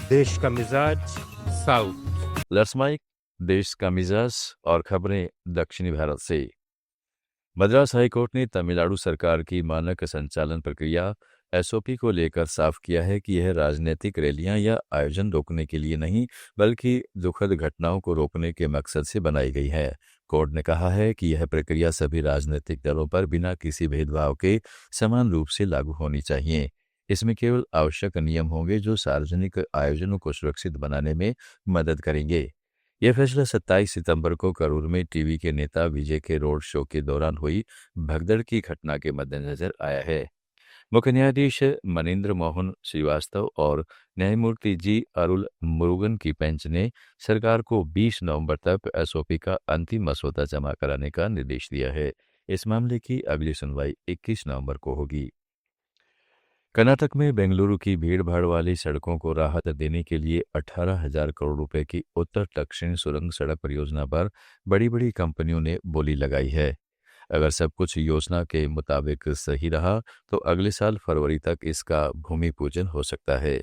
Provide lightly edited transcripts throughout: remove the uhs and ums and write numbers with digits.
देश का मिजाज साउथ। लेट्स माइक देश का मिजाज और खबरें दक्षिणी भारत से। मद्रास हाईकोर्ट ने तमिलनाडु सरकार की मानक संचालन प्रक्रिया एसओपी को लेकर साफ किया है कि यह राजनीतिक रैलियां या आयोजन रोकने के लिए नहीं, बल्कि दुखद घटनाओं को रोकने के मकसद से बनाई गई है। कोर्ट ने कहा है कि यह प्रक्रिया सभी राजनीतिक दलों पर बिना किसी भेदभाव के समान रूप से लागू होनी चाहिए। इसमें केवल आवश्यक नियम होंगे जो सार्वजनिक आयोजनों को सुरक्षित बनाने में मदद करेंगे। यह फैसला 27 सितंबर को करूर में टीवी के नेता विजय के रोड शो के दौरान हुई भगदड़ की घटना के मद्देनजर आया है। मुख्य न्यायाधीश मनीन्द्र मोहन श्रीवास्तव और न्यायमूर्ति जी अरुल मुरुगन की बेंच ने सरकार को 20 नवंबर तक एसओपी का अंतिम मसौदा जमा कराने का निर्देश दिया है। इस मामले की अगली सुनवाई 21 नवंबर को होगी। कर्नाटक में बेंगलुरु की भीड़भाड़ वाली सड़कों को राहत देने के लिए 18,000 करोड़ रुपए की उत्तर दक्षिण सुरंग सड़क परियोजना पर बड़ी बड़ी कंपनियों ने बोली लगाई है। अगर सब कुछ योजना के मुताबिक सही रहा तो अगले साल फरवरी तक इसका भूमि पूजन हो सकता है।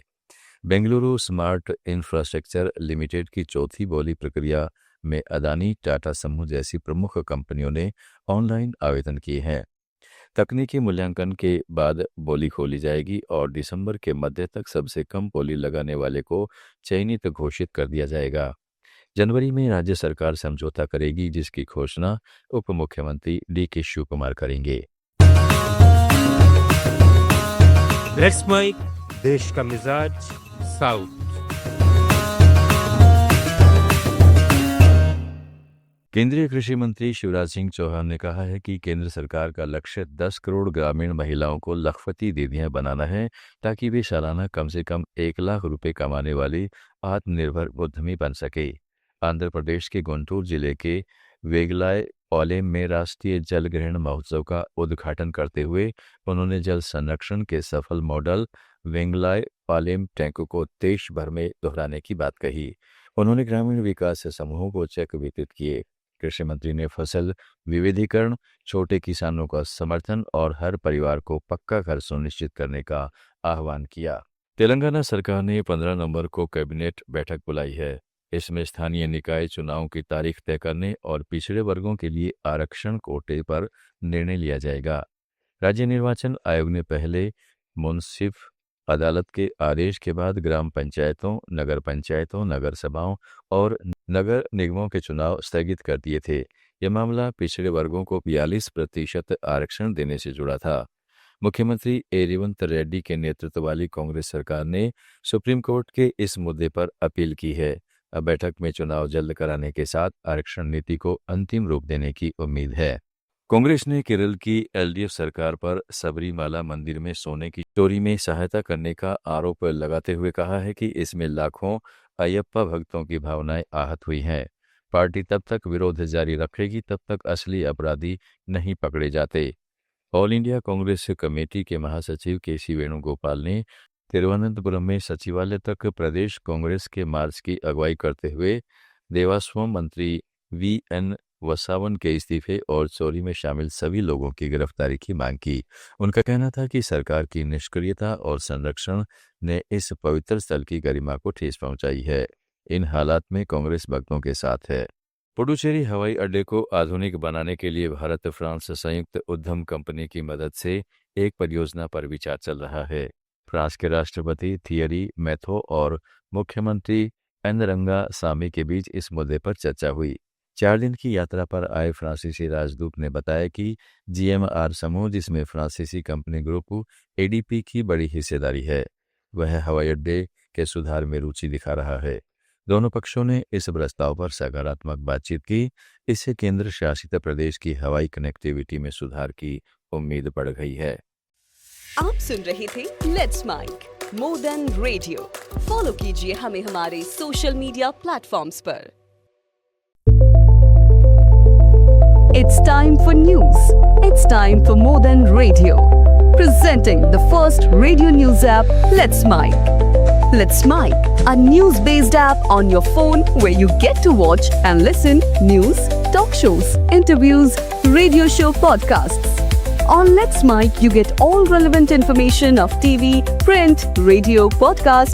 बेंगलुरु स्मार्ट इंफ्रास्ट्रक्चर लिमिटेड की चौथी बोली प्रक्रिया में अदानी, टाटा समूह जैसी प्रमुख कंपनियों ने ऑनलाइन आवेदन किए हैं। तकनीकी मूल्यांकन के बाद बोली खोली जाएगी और दिसंबर के मध्य तक सबसे कम बोली लगाने वाले को चयनित घोषित कर दिया जाएगा। जनवरी में राज्य सरकार समझौता करेगी, जिसकी घोषणा उप मुख्यमंत्री डी.के. शिव कुमार करेंगे। लेट्स माइक देश का मिजाज साउथ। केंद्रीय कृषि मंत्री शिवराज सिंह चौहान ने कहा है कि केंद्र सरकार का लक्ष्य 10 करोड़ ग्रामीण महिलाओं को लखपति दीदियां बनाना है, ताकि वे सालाना कम से कम 1 लाख रुपए कमाने वाली आत्मनिर्भर उद्यमी बन सके। आंध्र प्रदेश के गुंटूर जिले के वेगलाय पालेम में राष्ट्रीय जल ग्रहण महोत्सव का उद्घाटन करते हुए उन्होंने जल संरक्षण के सफल मॉडल वेंगलाय पालेम टैंक को देश भर में दोहराने की बात कही। उन्होंने ग्रामीण विकास समूहों को चेक वितरित किए। कृषि मंत्री ने फसल विविधीकरण, छोटे किसानों का समर्थन और हर परिवार को पक्का घर सुनिश्चित करने का आह्वान किया। तेलंगाना सरकार ने 15 नवंबर को कैबिनेट बैठक बुलाई है। इसमें स्थानीय निकाय चुनावों की तारीख तय करने और पिछड़े वर्गों के लिए आरक्षण कोटे पर निर्णय लिया जाएगा। राज्य निर्वाचन आयोग ने पहले मुंसिफ अदालत के आदेश के बाद ग्राम पंचायतों, नगर पंचायतों, नगर सभाओं और नगर निगमों के चुनाव स्थगित कर दिए थे। यह मामला पिछड़े वर्गों को 42% आरक्षण देने से जुड़ा था। मुख्यमंत्री रेवंत रेड्डी के नेतृत्व वाली कांग्रेस सरकार ने सुप्रीम कोर्ट के इस मुद्दे पर अपील की है। अब बैठक में चुनाव जल्द कराने के साथ आरक्षण नीति को अंतिम रूप देने की उम्मीद है। कांग्रेस ने केरल की एलडीएफ सरकार पर सबरीमाला मंदिर में सोने की चोरी में सहायता करने का आरोप लगाते हुए कहा है कि इसमें लाखों अयप्पा भक्तों की भावनाएं आहत हुई हैं। पार्टी तब तक विरोध जारी रखेगी तब तक असली अपराधी नहीं पकड़े जाते। ऑल इंडिया कांग्रेस कमेटी के महासचिव के.सी. वेणुगोपाल ने तिरुवनंतपुरम में सचिवालय तक प्रदेश कांग्रेस के मार्च की अगुवाई करते हुए देवास्वम मंत्री वी.एन. वसावन के इस्तीफे और चोरी में शामिल सभी लोगों की गिरफ्तारी की मांग की। उनका कहना था कि सरकार की निष्क्रियता और संरक्षण ने इस पवित्र स्थल की गरिमा को ठेस पहुंचाई है। इन हालात में कांग्रेस भक्तों के साथ है। पुडुचेरी हवाई अड्डे को आधुनिक बनाने के लिए भारत फ्रांस संयुक्त उद्यम कंपनी की मदद से एक परियोजना पर विचार चल रहा है। फ्रांस के राष्ट्रपति थियरी मैथो और मुख्यमंत्री एनरंगा सामी के बीच इस मुद्दे पर चर्चा हुई। 4 दिन की यात्रा पर आए फ्रांसीसी राजदूत ने बताया कि जीएमआर समूह, जिसमें फ्रांसीसी कंपनी ग्रुप एडीपी की बड़ी हिस्सेदारी है, वह हवाई अड्डे के सुधार में रुचि दिखा रहा है। दोनों पक्षों ने इस प्रस्ताव पर सकारात्मक बातचीत की। इससे केंद्र शासित प्रदेश की हवाई कनेक्टिविटी में सुधार की उम्मीद बढ़ गई है। आप सुन रहे थे let's mike more than radio. Follow कीजिए हमें हमारे सोशल मीडिया प्लेटफॉर्म्स पर। It's time for news. It's time for More Than Radio. Presenting the first radio news app, Let's Mic. Let's Mic, a news-based app on your phone where you get to watch and listen news, talk shows, interviews, radio show podcasts. On Let's Mic, you get all relevant information of TV, print, radio, podcast,